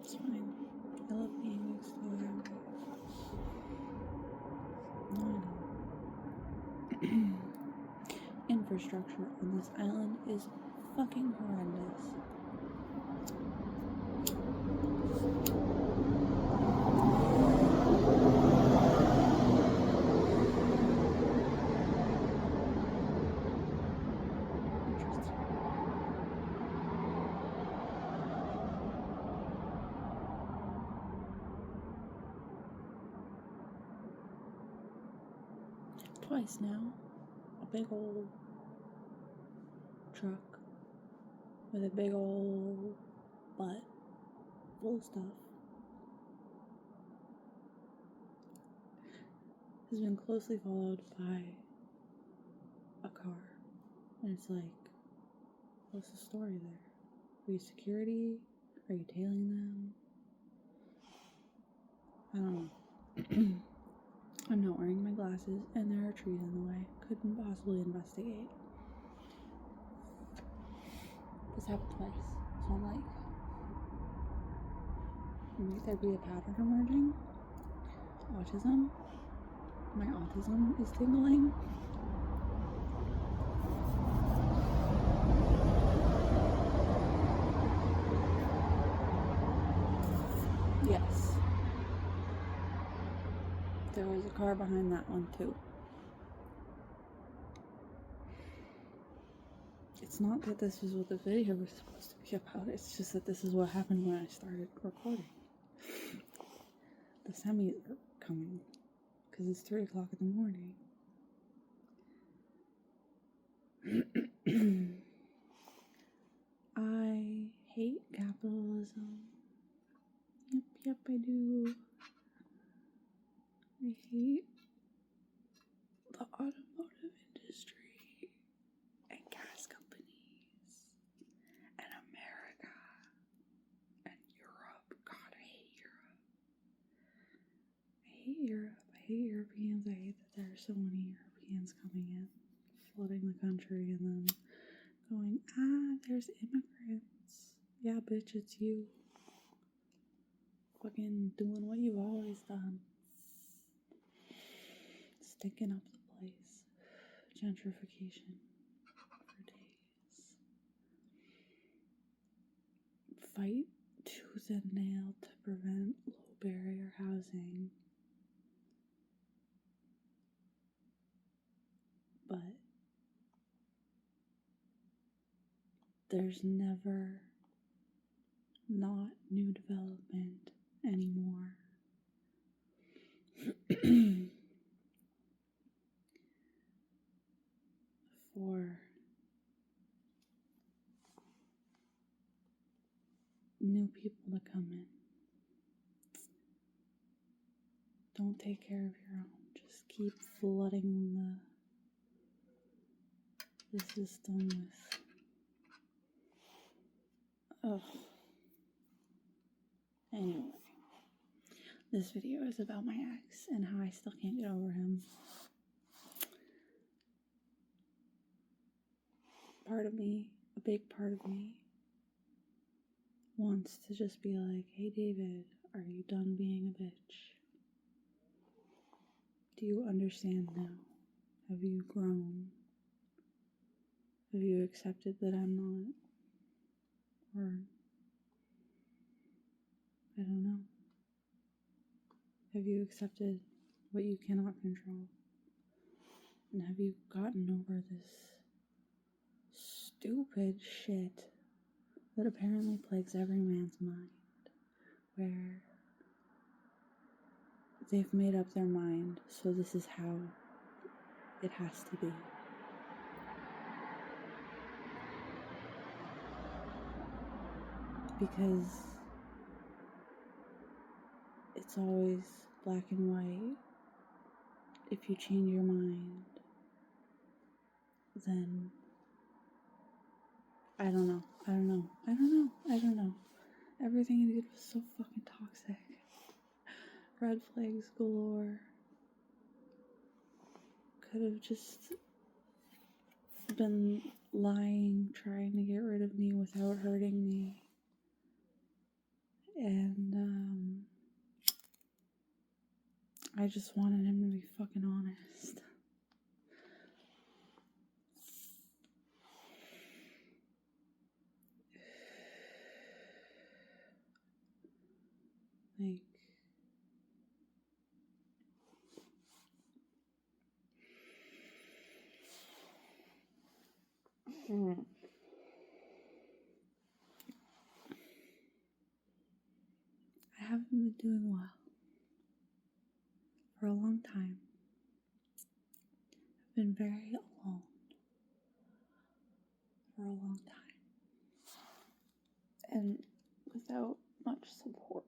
It's fine. I love being next to the highway. Infrastructure on this island is fucking horrendous. Twice now, a big old truck with a big old butt full of stuff has been closely followed by a car. And it's like, what's the story there? Are you security? Are you tailing them? I don't know. I'm not wearing my glasses and there are trees in the way. Couldn't possibly investigate. This happened twice. So I'm like, might there be a pattern emerging? Autism? My autism is tingling. Yes. There was a car behind that one too. It's not that this is what the video was supposed to be about, it's just that this is what happened when I started recording. The semis are coming, because it's 3 o'clock in the morning. I hate capitalism. Yep, I do. I hate the automotive industry and gas companies and America and Europe. God, I hate Europe. I hate Europe. I hate Europeans. I hate that there are so many Europeans coming in, flooding the country, and then going, there's immigrants. Yeah, bitch, it's you. Fucking doing what you've always done. Stinking up the place. Gentrification for days. Fight tooth and nail to prevent low barrier housing. But there's never not new development anymore. For new people to come in. Don't take care of your own. Just keep flooding the system with... Ugh. Anyway. This video is about my ex and how I still can't get over him. Part of me, a big part of me, wants to just be like, hey David, are you done being a bitch? Do you understand now? Have you grown? Have you accepted that I'm not? Or, I don't know. Have you accepted what you cannot control? And have you gotten over this stupid shit that apparently plagues every man's mind, where they've made up their mind, so this is how it has to be. Because it's always black and white. If you change your mind, then I don't know. Everything he did was so fucking toxic. Red flags galore. Could have just been lying, trying to get rid of me without hurting me. And I just wanted him to be fucking honest. Like, I haven't been doing well for a long time. I've been very alone for a long time. And without much support.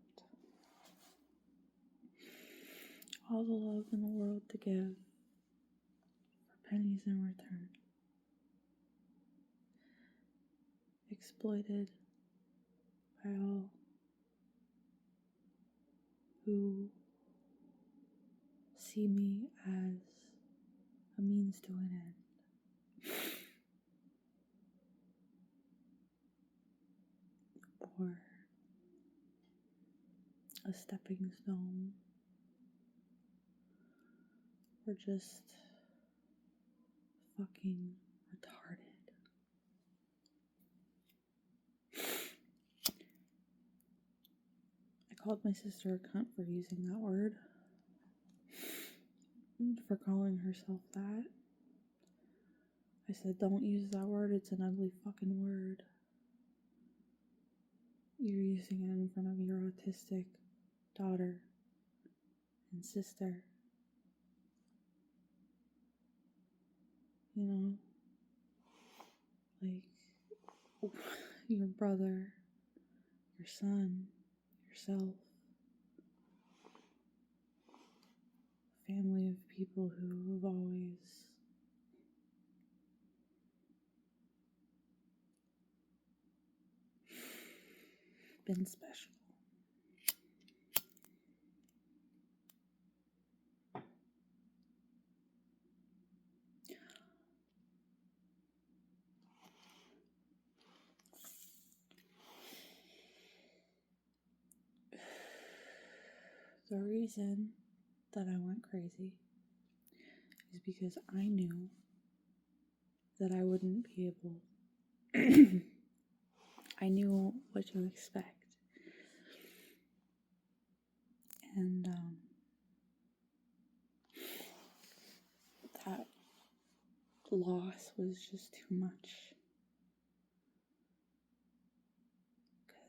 All the love in the world to give for pennies in return. Exploited by all who see me as a means to an end. Or a stepping stone. Or just fucking retarded. I called my sister a cunt for using that word. For calling herself that. I said, don't use that word, it's an ugly fucking word. You're using it in front of your autistic daughter and sister. You know? Like, your brother, your son, yourself. Family of people who have always been special. The reason that I went crazy is because I knew that I wouldn't be able. I knew what to expect. And that loss was just too much.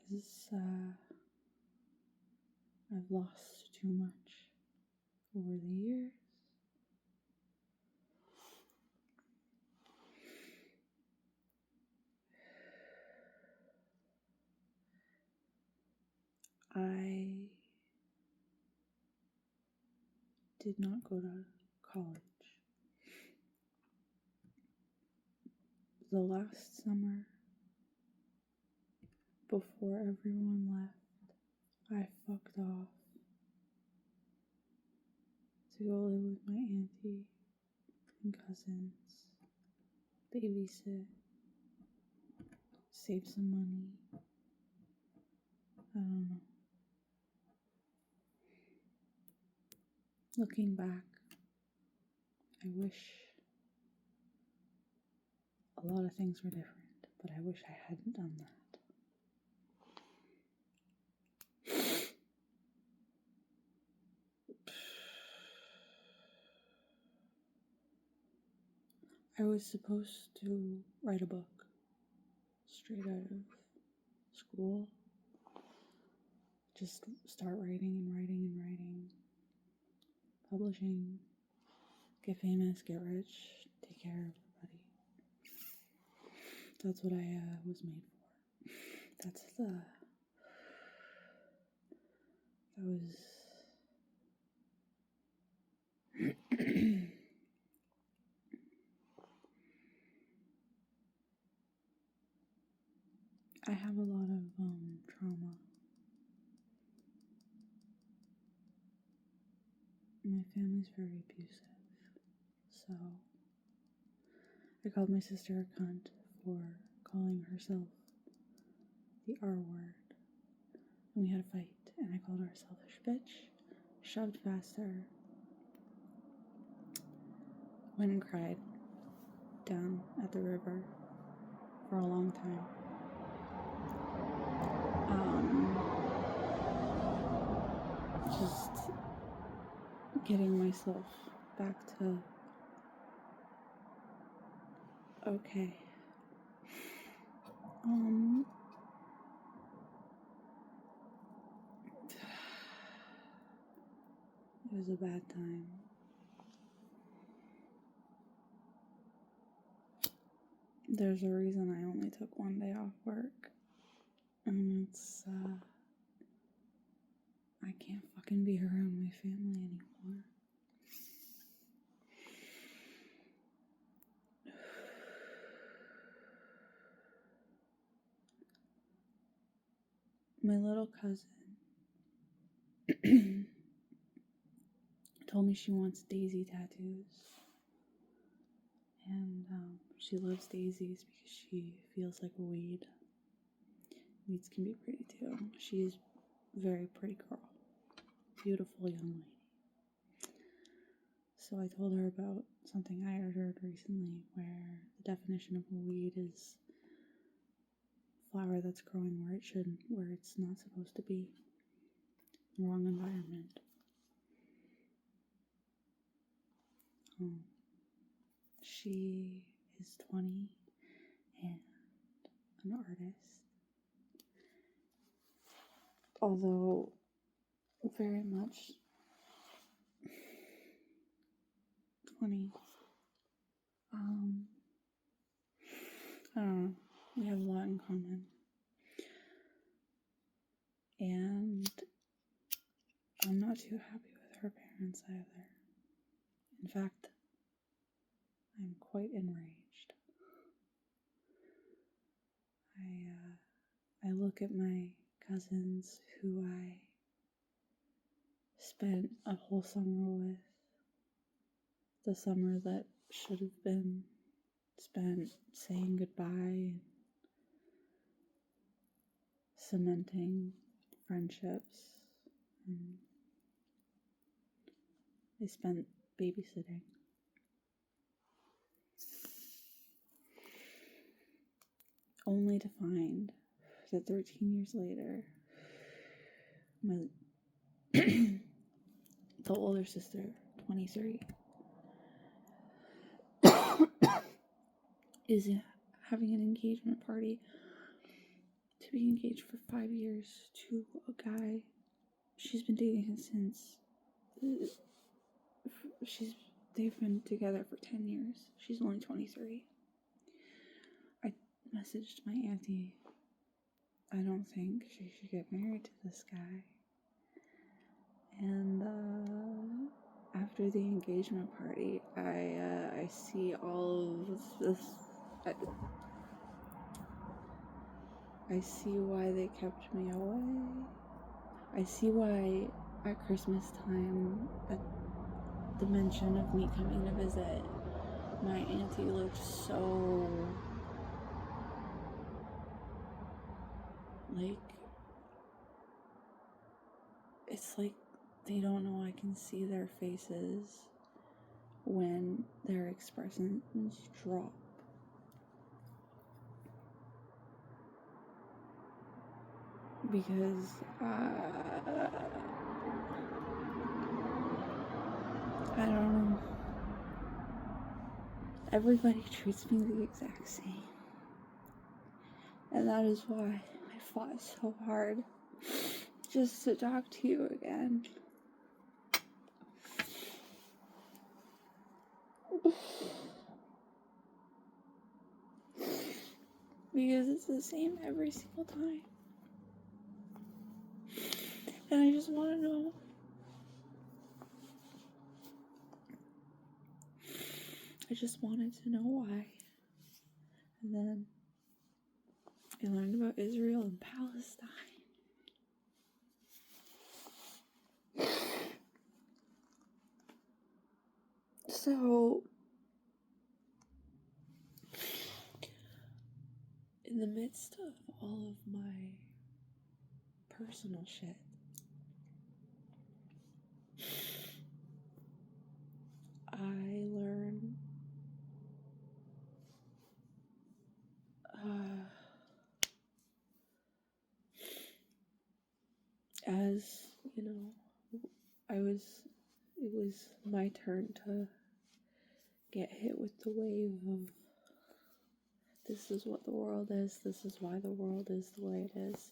Because I've lost too much over the years. I did not go to college. The last summer, before everyone left, I fucked off to go live with my auntie and cousins, babysit, save some money. I don't know. Looking back, I wish a lot of things were different, but I wish I hadn't done that. I was supposed to write a book straight out of school. Just start writing and writing and writing. Publishing. Get famous, get rich, take care of everybody. That's what I was made for. That was I have a lot of trauma. My family's very abusive, so I called my sister a cunt for calling herself the R word. and we had a fight, and I called her a selfish bitch, shoved past her, went and cried down at the river for a long time. Just getting myself back to okay. It was a bad time. There's a reason I only took one day off work. And it's, I can't fucking be around my family anymore. My little cousin told me she wants daisy tattoos. And she loves daisies because she feels like a weed. Weeds can be pretty too. She's a very pretty girl. Beautiful young lady. So I told her about something I heard recently where the definition of a weed is flower that's growing where it's not supposed to be. Wrong environment. She is 20 and an artist. Although very much 20. I don't know. We have a lot in common. And I'm not too happy with her parents either. In fact, I'm quite enraged. I look at my cousins who I spent a whole summer with. The summer that should have been spent saying goodbye and cementing friendships. And I spent babysitting. Only to find that 13 years later, the older sister, 23, is having an engagement party to be engaged for 5 years to a guy she's been dating since they've been together for 10 years. She's only 23. I messaged my auntie. I don't think she should get married to this guy. And after the engagement party, I see all of this. I see why they kept me away. I see why at Christmas time, at the mention of me coming to visit, my auntie looked so like, it's like they don't know I can see their faces when their expressions drop. Because I don't know. Everybody treats me the exact same. And that is why I fought so hard just to talk to you again. Because it's the same every single time. And I just want to know. I just wanted to know why. And then I learned about Israel and Palestine. So, in the midst of all of my personal shit. I learn as, you know, it was my turn to get hit with the wave of this is what the world is, this is why the world is the way it is.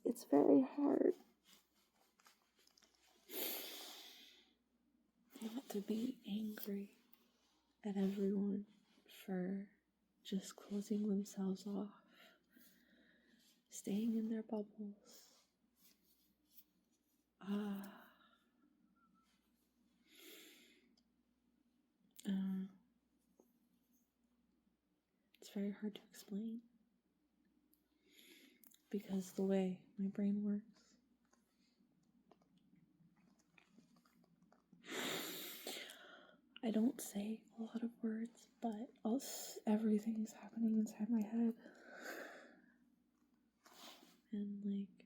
It's very hard not to be angry at everyone for just closing themselves off, staying in their bubbles. It's very hard to explain because the way my brain works. I don't say a lot of words, but everything's happening inside my head. And like,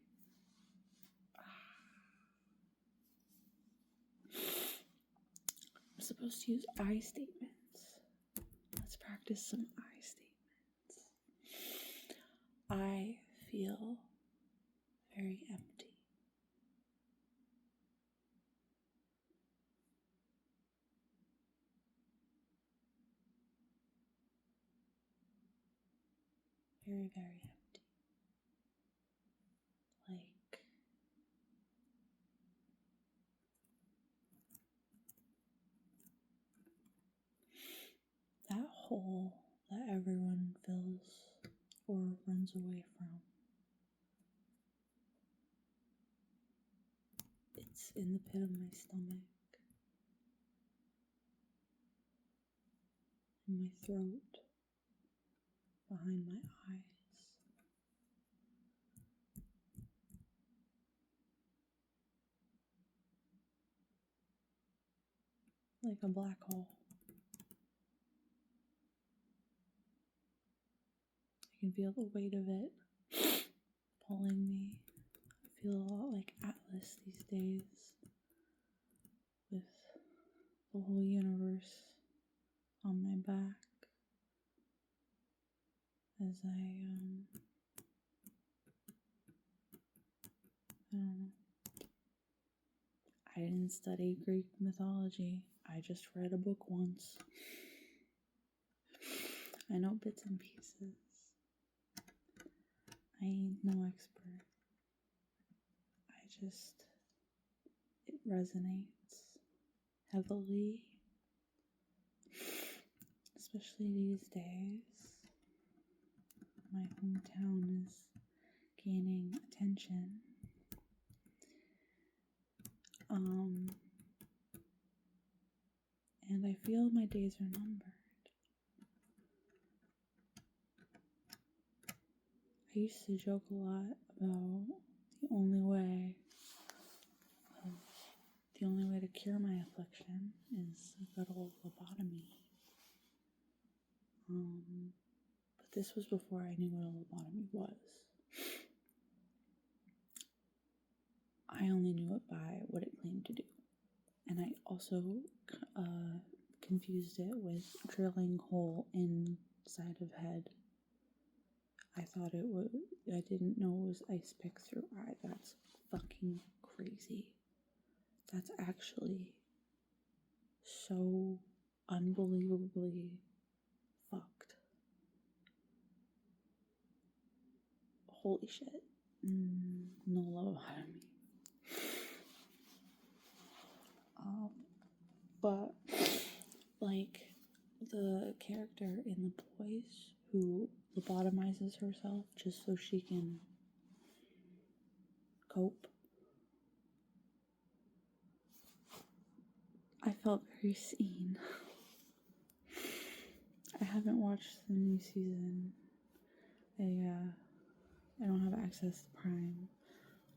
I'm supposed to use I statements. Let's practice some I statements. I feel very empty. Very, very empty. Like, that hole that everyone fills or runs away from. It's in the pit of my stomach, in my throat, behind my eyes. Like a black hole. I can feel the weight of it pulling me. I feel a lot like Atlas these days, with the whole universe on my back as I don't know. I didn't study Greek mythology. I just read a book once. I know bits and pieces. I ain't no expert. It resonates heavily, especially these days. My hometown is gaining attention. And I feel my days are numbered. I used to joke a lot about the only way to cure my affliction is a good old lobotomy. But this was before I knew what a lobotomy was. I only knew it by what it claimed to do. And I also confused it with drilling hole inside of head. I didn't know it was ice pick through eye. That's fucking crazy. That's actually so unbelievably fucked. Holy shit. No lobotomy. But, like, the character in The Boys who lobotomizes herself just so she can cope, I felt very seen. I haven't watched the new season. I don't have access to Prime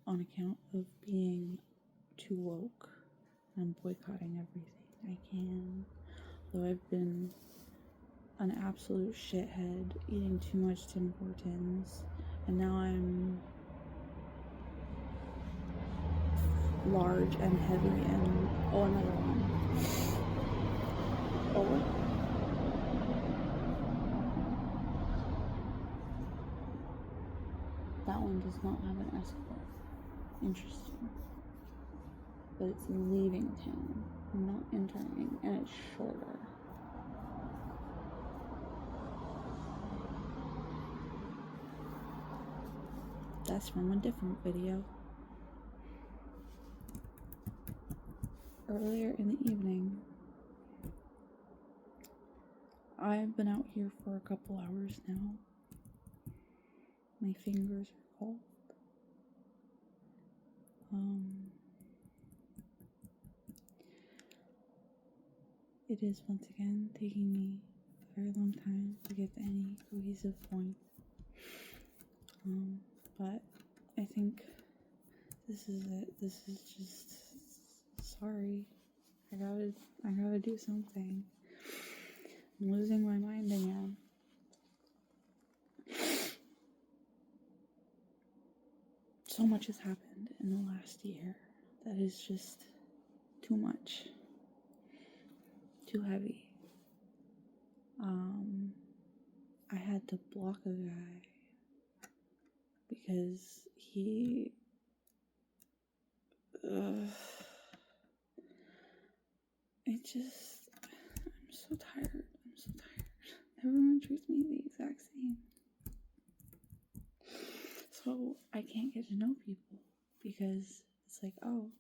on account of being too woke. I'm boycotting everything I can. Though I've been an absolute shithead, eating too much Tim Hortons, And now I'm large and heavy and another one. That one does not have an escort. Interesting. But it's leaving town, not entering, and it's shorter. That's from a different video. Earlier in the evening, I've been out here for a couple hours now. My fingers are cold. It is once again taking me a very long time to get to any cohesive point. But I think this is it. This is just, sorry. I gotta do something. I'm losing my mind again. So much has happened in the last year that is just too much. Too heavy. I had to block a guy because he I'm so tired. Everyone treats me the exact same. So I can't get to know people because it's like, oh,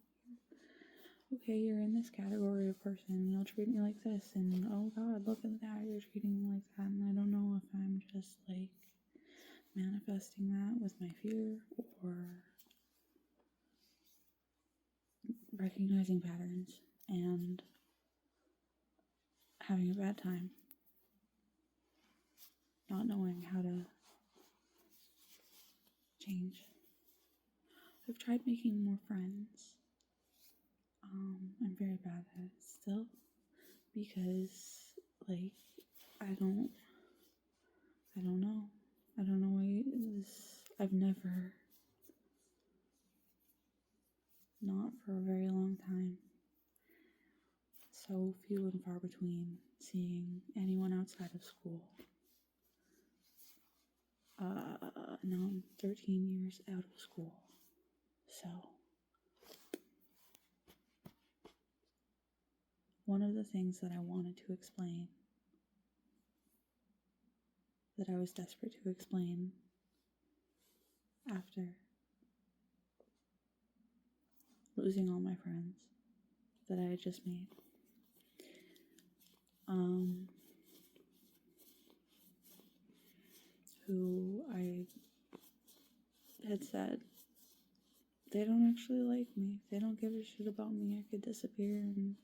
okay, you're in this category of person, you'll treat me like this, and oh god, look at that, you're treating me like that, and I don't know if I'm just like manifesting that with my fear or recognizing patterns and having a bad time, not knowing how to change. I've tried making more friends. I'm very bad at it still because like I don't know. I don't know why I've never, not for a very long time, so few and far between seeing anyone outside of school. Now I'm 13 years out of school, so one of the things that I wanted to explain, that I was desperate to explain after losing all my friends that I had just made, who I had said, they don't actually like me. They don't give a shit about me. I could disappear and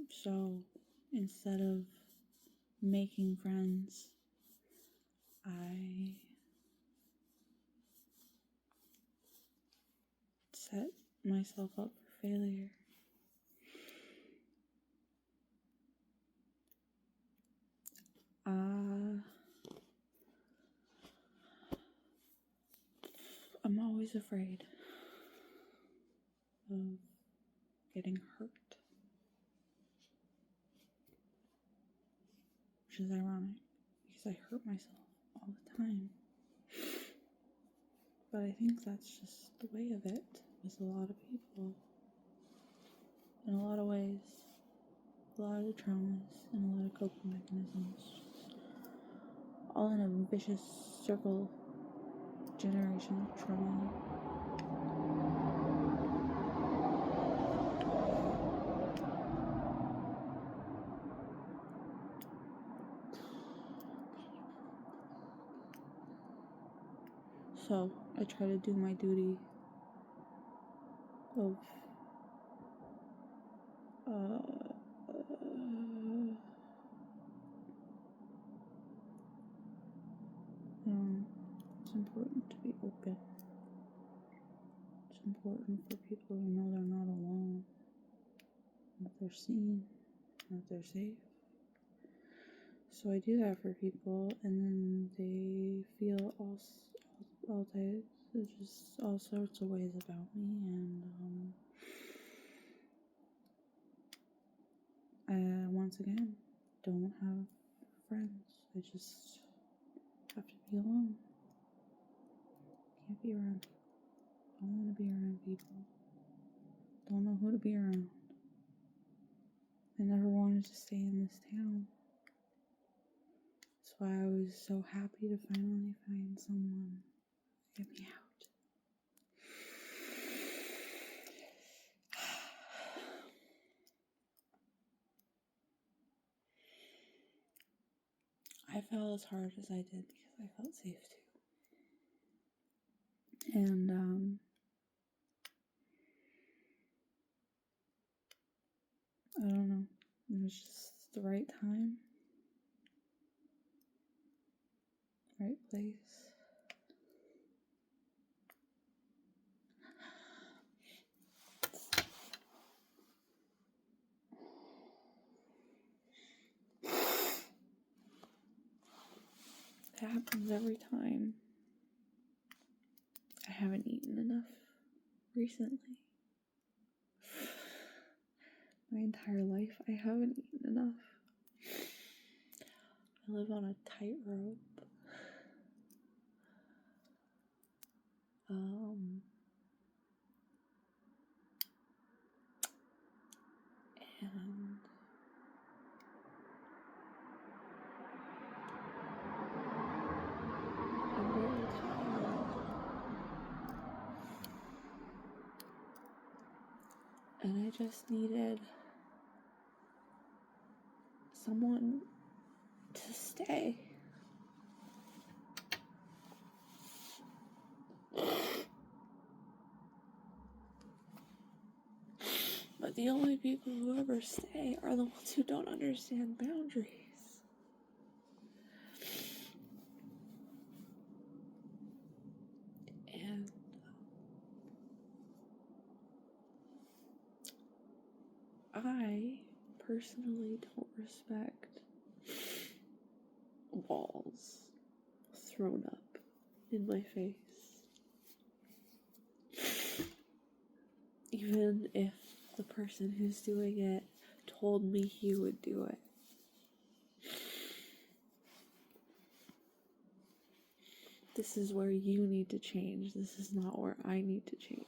so instead of making friends, I set myself up for failure. I'm always afraid of getting hurt, which is ironic because I hurt myself all the time. But I think that's just the way of it with a lot of people. In a lot of ways, a lot of the traumas and a lot of coping mechanisms, all in a vicious circle, generational trauma. So I try to do my duty of it's important to be open. It's important for people to know they're not alone, that they're seen, that they're safe. So I do that for people, and then they feel all types, just all sorts of ways about me, and I once again don't have friends. I just have to be alone. Can't be around people. Don't want to be around people. Don't know who to be around. I never wanted to stay in this town. That's why I was so happy to finally find someone to get me out. I fell as hard as I did because I felt safe too. And I don't know. It was just the right time, right place. It happens every time. I haven't eaten enough recently. My entire life, I haven't eaten enough. I live on a tightrope. And I'm very tired. And I just needed someone to stay. But the only people who ever stay are the ones who don't understand boundaries. And I personally don't respect walls thrown up in my face. Even if the person who's doing it told me he would do it. This is where you need to change. This is not where I need to change.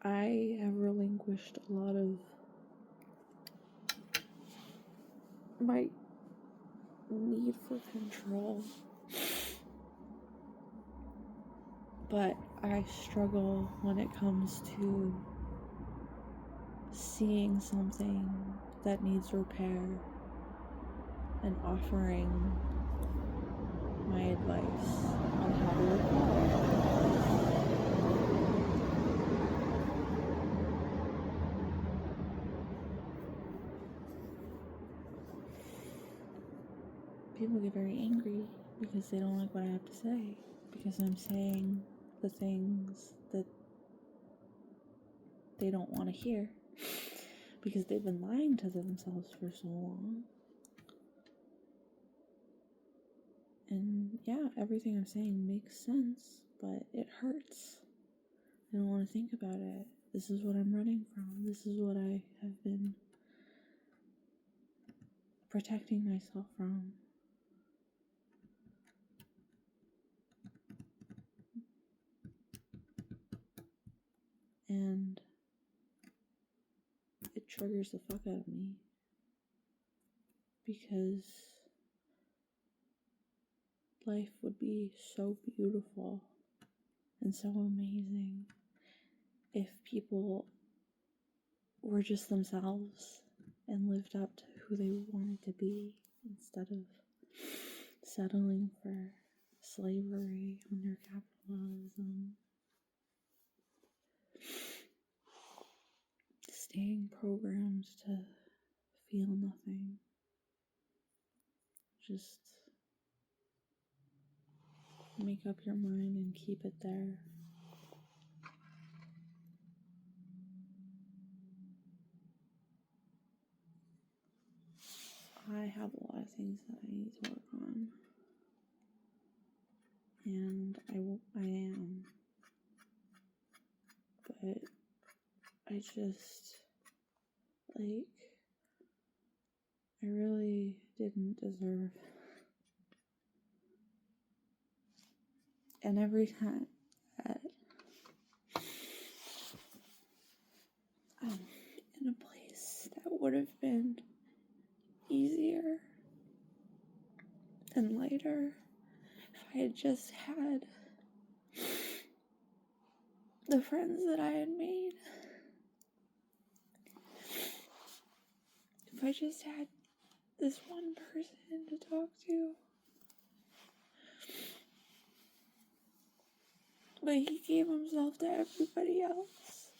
I have relinquished a lot of my need for control. But I struggle when it comes to seeing something that needs repair and offering my advice on how to repair it. People get very angry because they don't like what I have to say, because I'm saying the things that they don't want to hear, because they've been lying to themselves for so long. And yeah, everything I'm saying makes sense, but it hurts. I don't want to think about it. This is what I'm running from. This is what I have been protecting myself from. And it triggers the fuck out of me. Because life would be so beautiful and so amazing if people were just themselves and lived up to who they wanted to be instead of settling for slavery under capitalism, staying programmed to feel nothing. Just make up your mind and keep it there. I have a lot of things that I need to work on. And I am. But I just, like, I really didn't deserve. And every time that I'm in a place that would have been easier and lighter if I had just had the friends that I had made, if I just had this one person to talk to. But he gave himself to everybody else.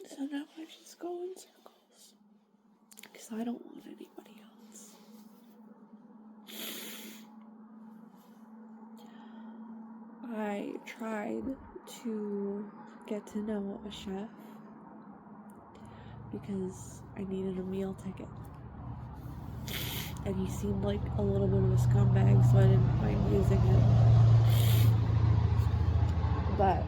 So now I just go in circles. Because I don't want anybody else. I tried to get to know a chef because I needed a meal ticket. And he seemed like a little bit of a scumbag, so I didn't mind using him. But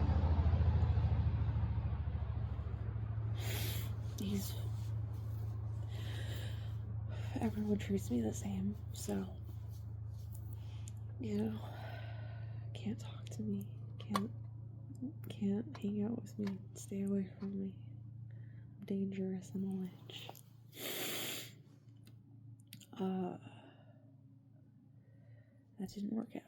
everyone treats me the same, so, you know, can't talk to me, can't hang out with me, stay away from me. I'm dangerous, I'm a witch. That didn't work out.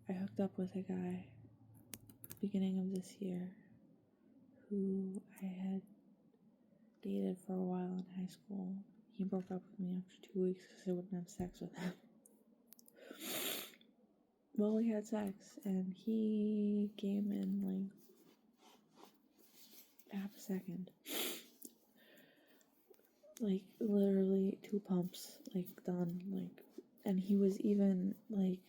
I hooked up with a guy beginning of this year who I had dated for a while in high school. He broke up with me after 2 weeks because I wouldn't have sex with him. Well, we had sex, and he came in like half a second. Like, literally 2 pumps, like, done, like, and he was even, like,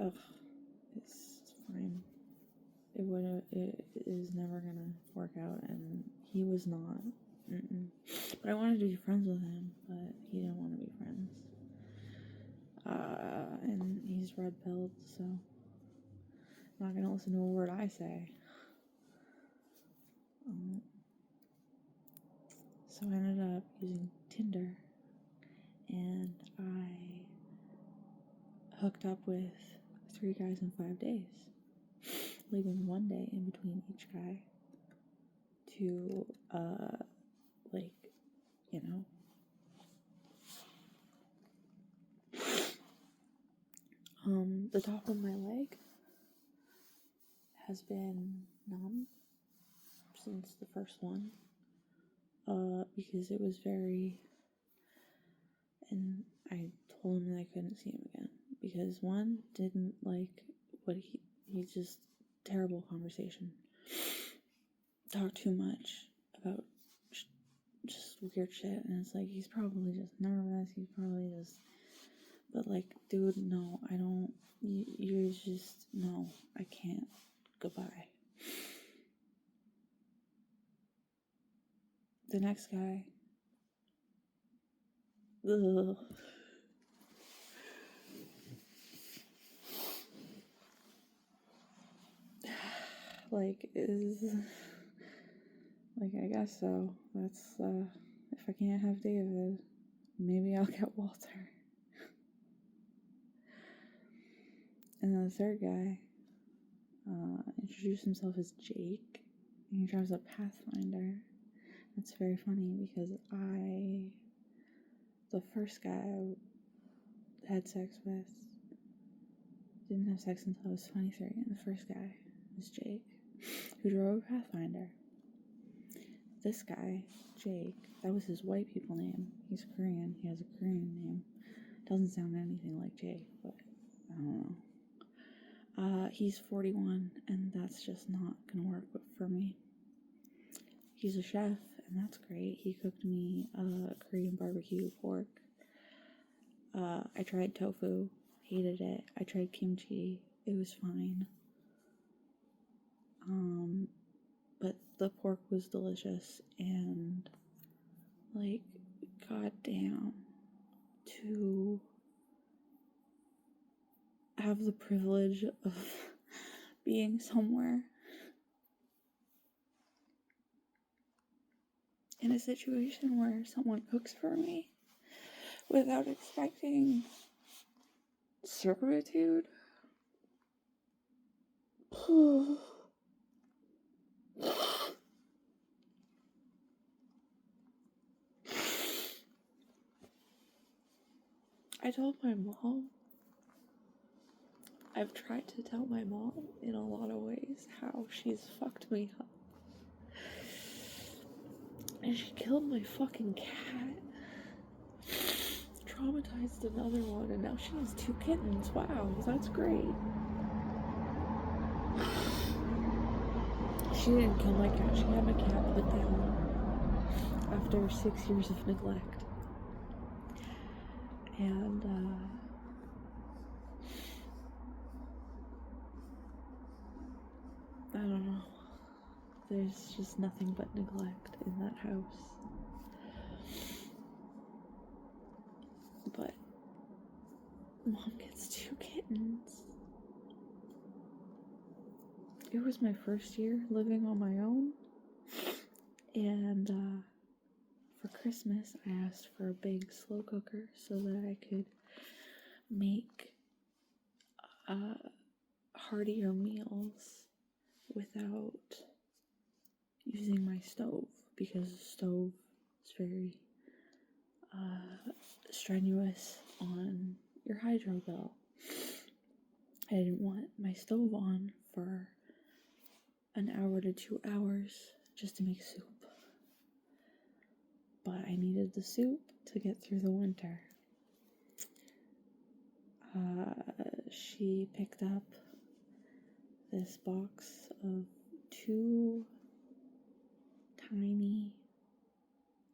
ugh, it's fine. It is never gonna work out, and he was not. But I wanted to be friends with him, but he didn't want to be friends. And he's red-pilled, so I'm not gonna listen to a word I say. So I ended up using Tinder, and I hooked up with 3 guys in 5 days, leaving 1 day in between each guy to, like, you know, the top of my leg has been numb since the first one, because it was very, and I told him that I couldn't see him again, because one, didn't like what he just, terrible conversation, talked too much about just weird shit, and it's like, he's probably just nervous, he's probably just, but like, dude, no, I don't, you're just, no, I can't, goodbye. The next guy, ugh. Like, I guess so. That's, if I can't have David, maybe I'll get Walter. And then the third guy, introduced himself as Jake, and he drives a Pathfinder. That's very funny because the first guy I had sex with, didn't have sex until I was 23, and the first guy was Jake, who drove a Pathfinder. This guy, Jake, that was his white people name. He's Korean, he has a Korean name. Doesn't sound anything like Jake, but I don't know. He's 41, and that's just not gonna work for me. He's a chef, and that's great. He cooked me Korean barbecue pork. I tried tofu, hated it. I tried kimchi, it was fine. But the pork was delicious, and like, goddamn, to have the privilege of being somewhere in a situation where someone cooks for me without expecting servitude. I told my mom, I've tried to tell my mom in a lot of ways how she's fucked me up. And she killed my fucking cat. Traumatized another one, and now she has 2 kittens. Wow, that's great. She didn't kill my cat. She had my cat put down after 6 years of neglect. And, I don't know. There's just nothing but neglect in that house. But Mom gets 2 kittens. It was my first year living on my own. And, for Christmas, I asked for a big slow cooker so that I could make heartier meals without using my stove, because the stove is very strenuous on your hydro bill. I didn't want my stove on for an hour to 2 hours just to make soup. But I needed the soup to get through the winter. She picked up this box of 2 tiny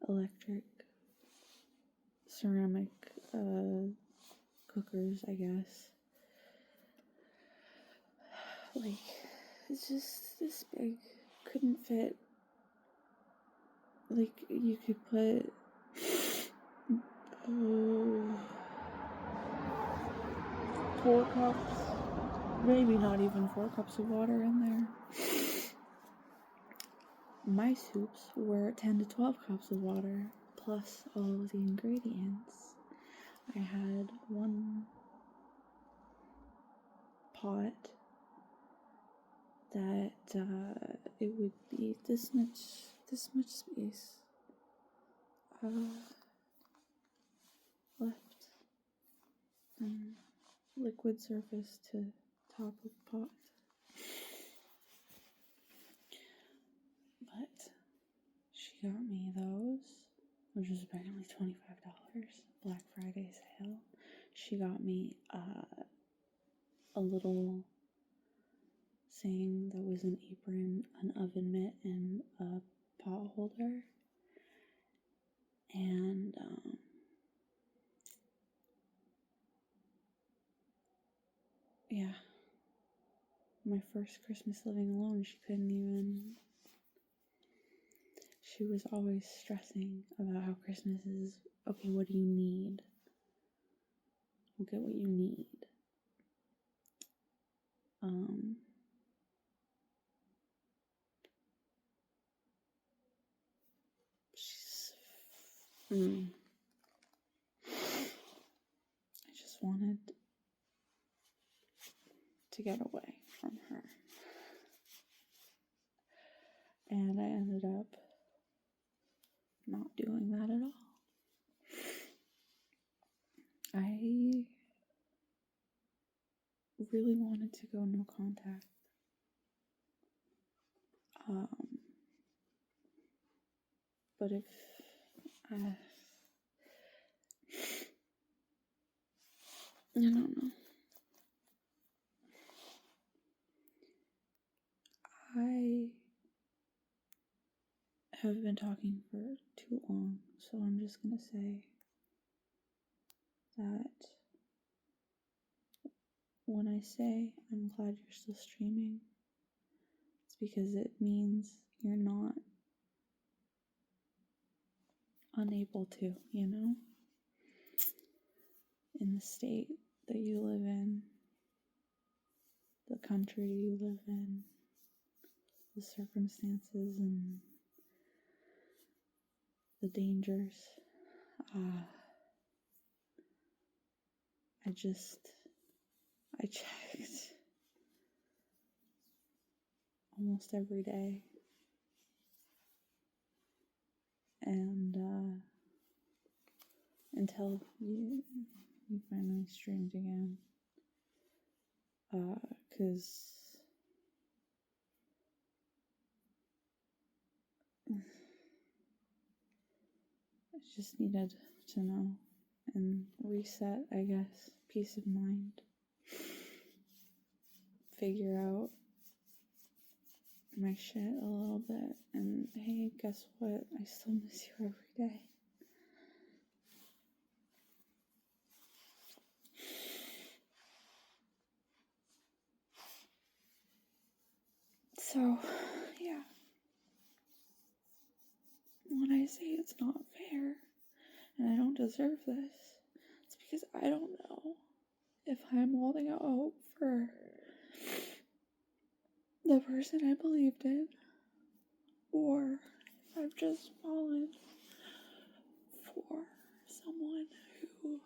electric ceramic cookers, I guess. Like, it's just this big. Couldn't fit. Like, you could put 4 cups, maybe not even 4 cups of water in there. My soups were 10 to 12 cups of water, plus all of the ingredients. I had 1 pot that it would be this much space left, and liquid surface to top of pot. But she got me those, which was apparently $25, Black Friday sale. She got me a little thing that was an apron, an oven mitt, and a pot holder. And yeah, my first Christmas living alone, she was always stressing about how Christmas is, okay, what do you need? We'll get what you need. I just wanted to get away from her. And I ended up not doing that at all. I really wanted to go no contact. But if I don't know. I have been talking for too long, so I'm just gonna say that when I say I'm glad you're still streaming, it's because it means you're not unable to, in the state that you live in, the country you live in, the circumstances and the dangers. I checked almost every day, and until you finally streamed again, because I just needed to know and reset, I guess, peace of mind, figure out my shit a little bit, and hey, guess what? I still miss you every day. So, yeah. When I say it's not fair and I don't deserve this, it's because I don't know if I'm holding out hope for the person I believed in, or if I've just fallen for someone who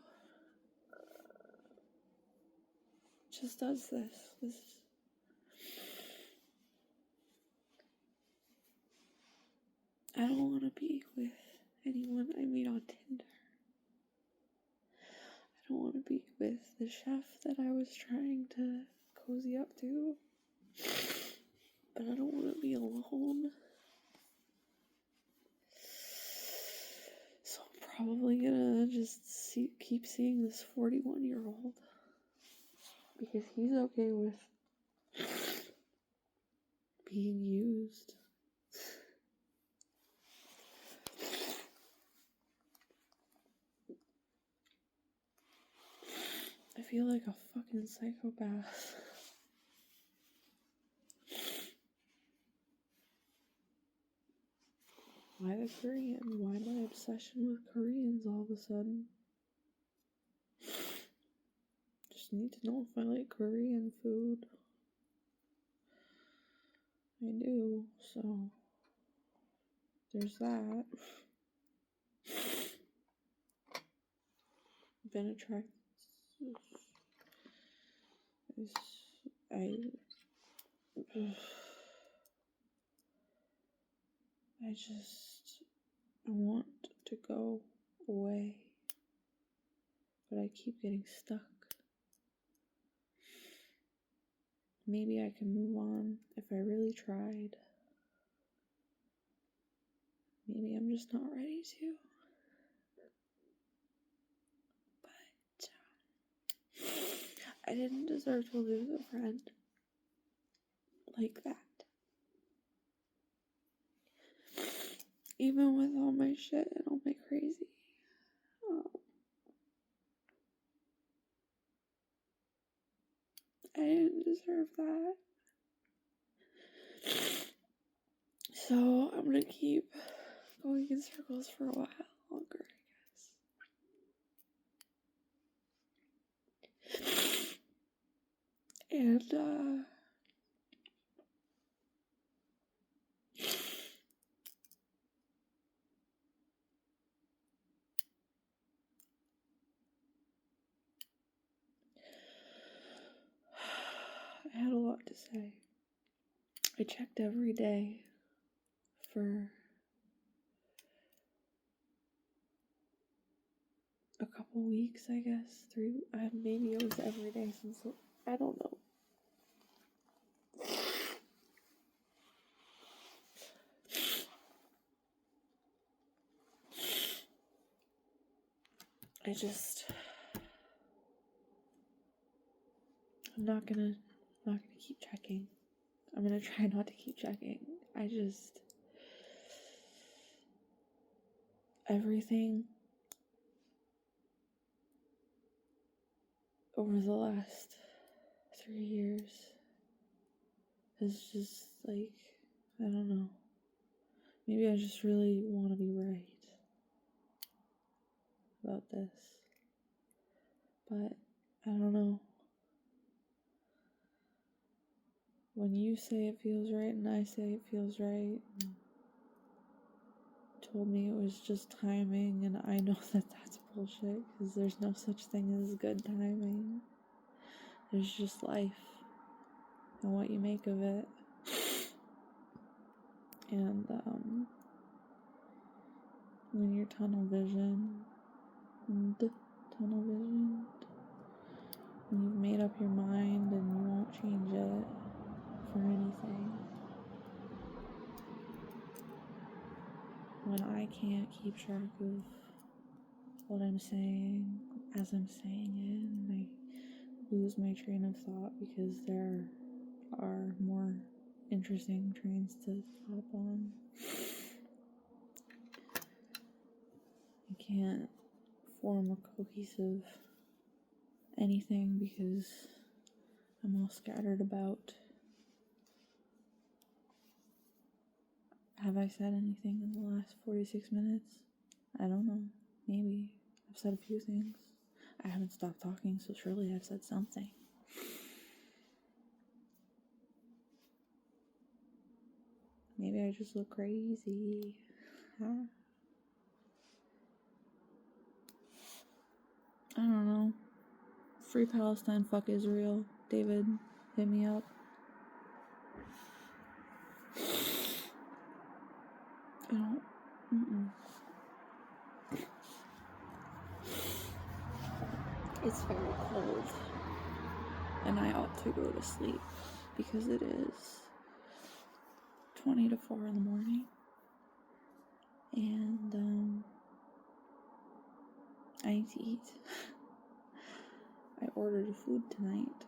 just does this. I don't want to be with anyone I meet on Tinder. I don't want to be with the chef that I was trying to cozy up to. But I don't want to be alone. So I'm probably gonna just keep seeing this 41-year-old. Because he's okay with being used. I feel like a fucking psychopath. Why the Korean? Why my obsession with Koreans all of a sudden? Just need to know if I like Korean food. I do, so there's that. Been attracted. I want to go away, but I keep getting stuck. Maybe I can move on if I really tried. Maybe I'm just not ready to. But I didn't deserve to lose a friend like that. Even with all my shit and all my crazy. I didn't deserve that. So I'm gonna keep going in circles for a while longer, I guess. And I had a lot to say. I checked every day for a couple weeks, I guess. Maybe it was every day since, I don't know. I'm not gonna keep checking. I'm gonna try not to keep checking. Everything over the last 3 years is just like, I don't know. Maybe I just really want to be right about this. But I don't know. When you say it feels right and I say it feels right, told me it was just timing, and I know that that's bullshit, because there's no such thing as good timing. There's just life and what you make of it. And when you're tunnel vision, when you've made up your mind and you won't change it for anything, when I can't keep track of what I'm saying as I'm saying it, and I lose my train of thought because there are more interesting trains to hop on. I can't form a cohesive anything because I'm all scattered about. Have I said anything in the last 46 minutes? I don't know. Maybe. I've said a few things. I haven't stopped talking, so surely I've said something. Maybe I just look crazy. Huh? I don't know. Free Palestine, fuck Israel. David, hit me up. I don't. It's very cold, and I ought to go to sleep because it is 20 to 4 in the morning, and I need to eat. I ordered food tonight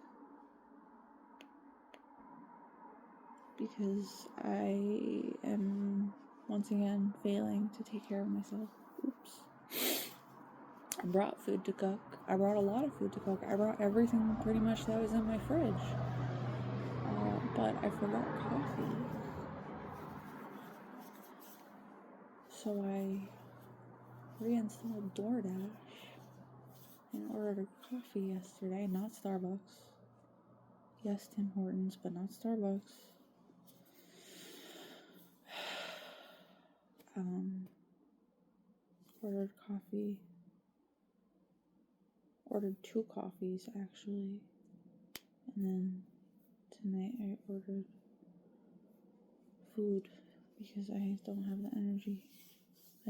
because I am once again failing to take care of myself. Oops. I brought food to cook. I brought a lot of food to cook. I brought everything pretty much that was in my fridge. But I forgot coffee. So I reinstalled DoorDash and ordered coffee yesterday, not Starbucks. Yes, Tim Hortons, but not Starbucks. Ordered coffee. Ordered 2 coffees, actually. And then tonight I ordered food because I don't have the energy. I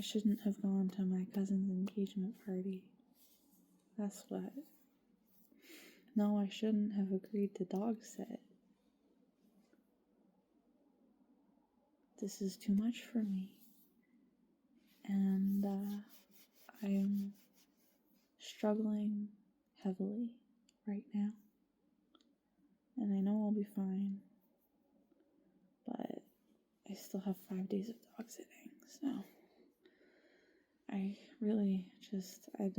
shouldn't have gone to my cousin's engagement party. That's what. No, I shouldn't have agreed to dog sit. This is too much for me. And I am struggling heavily right now. And I know I'll be fine. But I still have 5 days of dog sitting, so I really just, I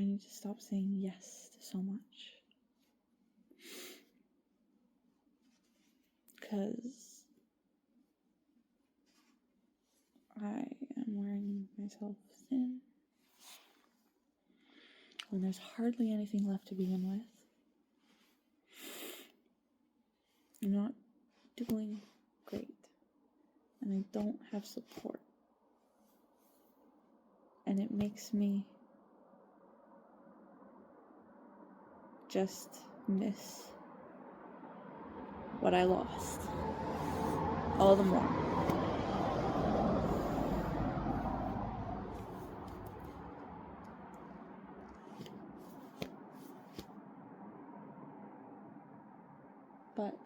need to stop saying yes to so much. Because I am wearing myself thin when there's hardly anything left to begin with. I'm not doing great, and I don't have support, and it makes me just miss what I lost all the more. But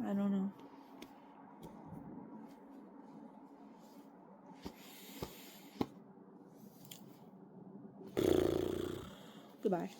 I don't know. Goodbye.